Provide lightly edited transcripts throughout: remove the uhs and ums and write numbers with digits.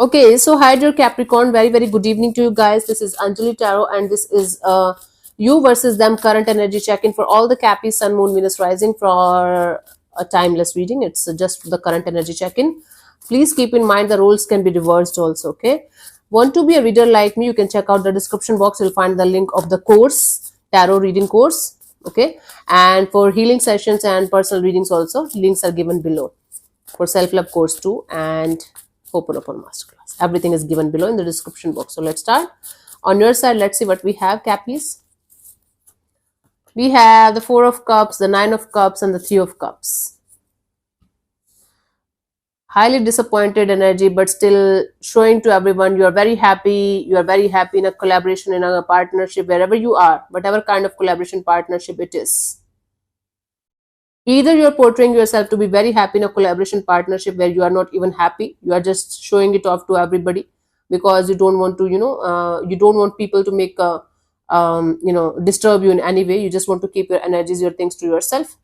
Okay, so hi dear Capricorn, very good evening to you guys. This is Anjali Tarot, and this is you versus them current energy check-in for all the Capis, Sun, Moon, Venus rising for a timeless reading. It's just the current energy check-in. Please keep in mind the roles can be reversed also, okay? Want to be a reader like me, you can check out the description box. You'll find the link of the course, tarot reading course, okay? And for healing sessions and personal readings also, links are given below. For self-love course too, and Ho'oponopono masterclass. Everything is given below in the description box. So let's start. On your side, let's see what we have, Cappies. We have the 4 of Cups, the 9 of Cups, and the 3 of Cups. Highly disappointed energy, but still showing to everyone you are very happy. You are very happy in a collaboration, in a partnership, wherever you are, whatever kind of collaboration partnership it is. Either you're portraying yourself to be very happy in a collaboration partnership where you are not even happy, you are just showing it off to everybody because you don't want to, you don't want people to make a, disturb you in any way. You just want to keep your energies, your things to yourself.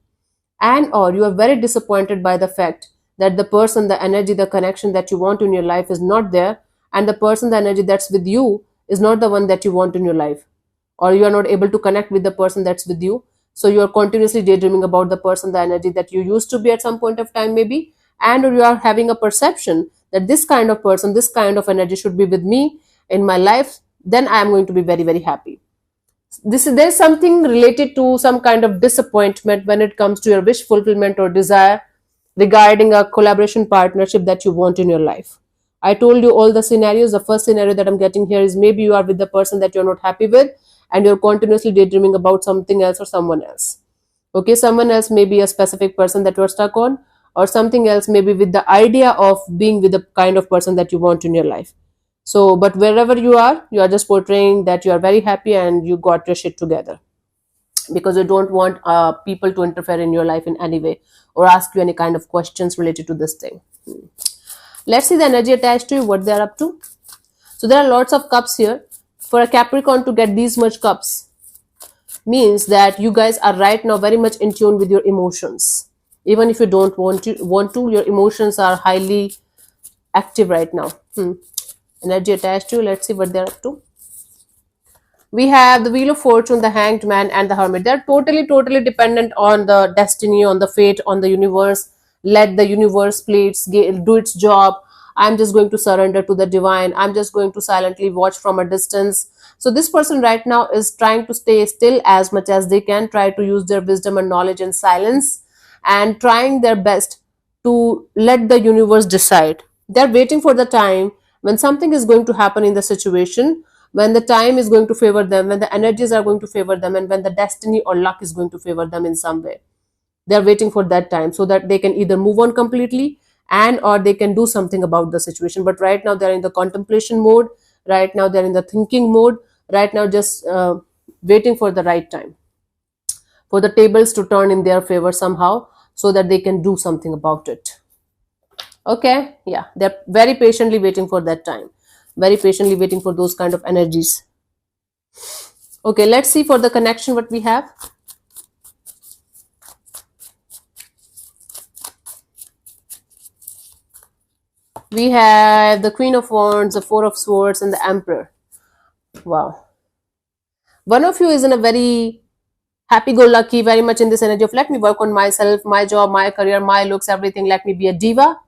And or you are very disappointed by the fact that the person, the energy, the connection that you want in your life is not there, and the person, the energy that's with you is not the one that you want in your life, or you are not able to connect with the person that's with you. So you are continuously daydreaming about the person, the energy that you used to be at some point of time maybe, and or you are having a perception that this kind of person, this kind of energy should be with me in my life, then I am going to be very happy. There's something related to some kind of disappointment when it comes to your wish fulfillment or desire regarding a collaboration partnership that you want in your life. I told you all the scenarios. The first scenario that I'm getting here is maybe you are with the person that you're not happy with, and you're continuously daydreaming about something else or someone else. Okay, someone else may be a specific person that you're stuck on, or something else maybe with the idea of being with the kind of person that you want in your life. So, but wherever you are just portraying that you are very happy and you got your shit together because you don't want people to interfere in your life in any way or ask you any kind of questions related to this thing. Let's see the energy attached to you, what they're up to. So there are lots of cups here. For a Capricorn to get these much cups means that you guys are right now very much in tune with your emotions. Even if you don't want to, your emotions are highly active right now. Energy attached to you. Let's see what they're up to. We have the Wheel of Fortune, the Hanged Man, and the Hermit. They're totally dependent on the destiny, on the fate, on the universe. Let the universe do its job. I'm just going to surrender to the divine. I'm just going to silently watch from a distance. So this person right now is trying to stay still as much as they can, try to use their wisdom and knowledge and silence, and trying their best to let the universe decide. They're waiting for the time when something is going to happen in the situation, when the time is going to favor them, when the energies are going to favor them, and when the destiny or luck is going to favor them in some way. They're waiting for that time so that they can either move on completely and or they can do something about the situation. But right now they're in the contemplation mode, right now they're in the thinking mode, right now just waiting for the right time, for the tables to turn in their favor somehow so that they can do something about it. Okay, yeah, they're very patiently waiting for that time, very patiently waiting for those kind of energies. Okay, let's see for the connection what we have. We have the Queen of Wands, the Four of Swords, and the Emperor. Wow. One of you is in a very happy-go-lucky, very much in this energy of let me work on myself, my job, my career, my looks, everything. Let me be a diva.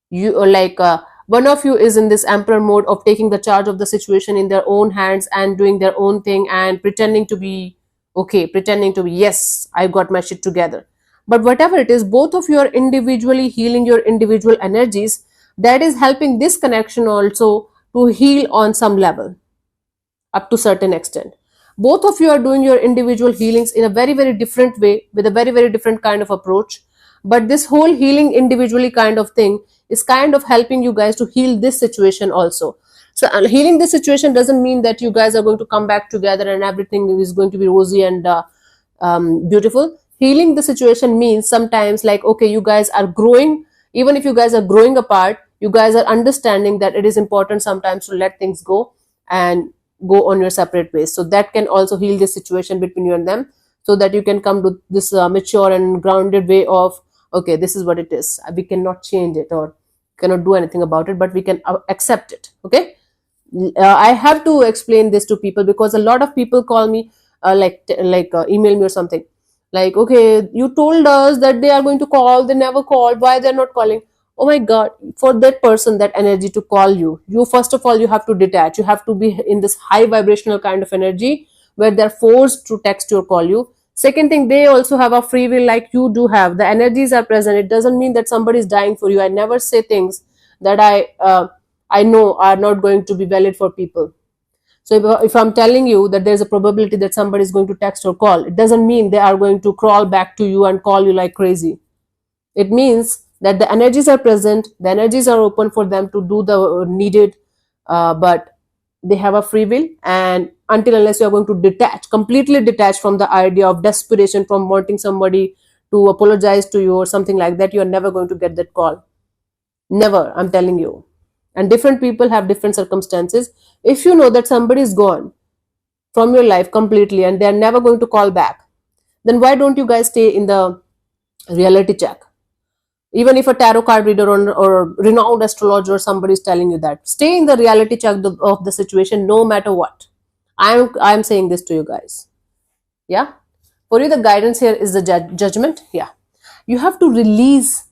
One of you is in this Emperor mode of taking the charge of the situation in their own hands and doing their own thing and pretending to be okay, pretending to be, yes, I got my shit together. But whatever it is, both of you are individually healing your individual energies. That is helping this connection also to heal on some level, up to certain extent. Both of you are doing your individual healings in a very different way, with a very different kind of approach. But this whole healing individually kind of thing is kind of helping you guys to heal this situation also. So healing this situation doesn't mean that you guys are going to come back together and everything is going to be rosy and beautiful. Healing the situation means sometimes like, okay, you guys are growing. Even if you guys are growing apart, you guys are understanding that it is important sometimes to let things go and go on your separate ways. So that can also heal this situation between you and them, so that you can come to this mature and grounded way of, okay, this is what it is. We cannot change it, or cannot do anything about it, but we can accept it. Okay. I have to explain this to people because a lot of people call me, email me or something, like, okay, you told us that they are going to call, they never called, why they're not calling? Oh my god, for that person, that energy to call you, first of all, you have to detach. You have to be in this high vibrational kind of energy where they're forced to text you or call you. Second thing, they also have a free will like you do have. The energies are present. It doesn't mean that somebody is dying for you. I never say things that I know are not going to be valid for people. So if I'm telling you that there's a probability that somebody is going to text or call, it doesn't mean they are going to crawl back to you and call you like crazy. It means that the energies are present, the energies are open for them to do the needed, but they have a free will. And until unless you are going to detach, completely detach from the idea of desperation, from wanting somebody to apologize to you or something like that, you are never going to get that call. Never, I'm telling you. And different people have different circumstances. If you know that somebody is gone from your life completely and they're never going to call back, then why don't you guys stay in the reality check? Even if a tarot card reader or renowned astrologer or somebody is telling you that, stay in the reality check of the situation no matter what. I'm saying this to you guys. Yeah. For you, the guidance here is the judgment. Yeah. You have to release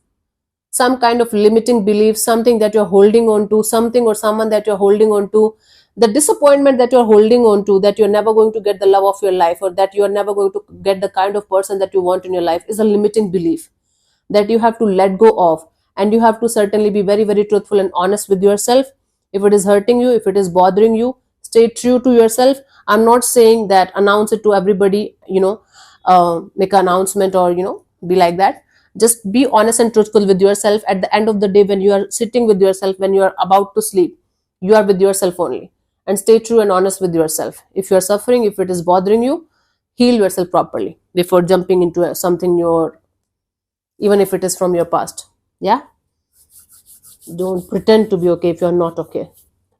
some kind of limiting belief, something that you're holding on to, something or someone that you're holding on to, the disappointment that you're holding on to, that you're never going to get the love of your life, or that you're never going to get the kind of person that you want in your life, is a limiting belief that you have to let go of. And you have to certainly be very, very truthful and honest with yourself. If it is hurting you, if it is bothering you, stay true to yourself. I'm not saying that announce it to everybody, make an announcement or, be like that. Just be honest and truthful with yourself. At the end of the day, when you are sitting with yourself, when you are about to sleep, you are with yourself only. And stay true and honest with yourself. If you are suffering, if it is bothering you, heal yourself properly before jumping into something new, even if it is from your past. Yeah. Don't pretend to be okay if you're not okay.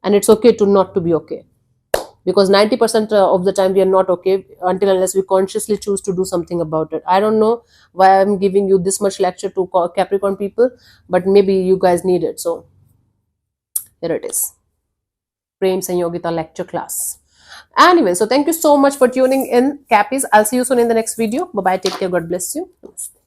And it's okay to not to be okay, because 90% of the time we are not okay until unless we consciously choose to do something about it. I don't know why I'm giving you this much lecture to Capricorn people, but maybe you guys need it. So here it is, Prem Sanyogita lecture class. Anyway, so thank you so much for tuning in, Cappies. I'll see you soon in the next video. Bye bye, take care, God bless you. Namaste.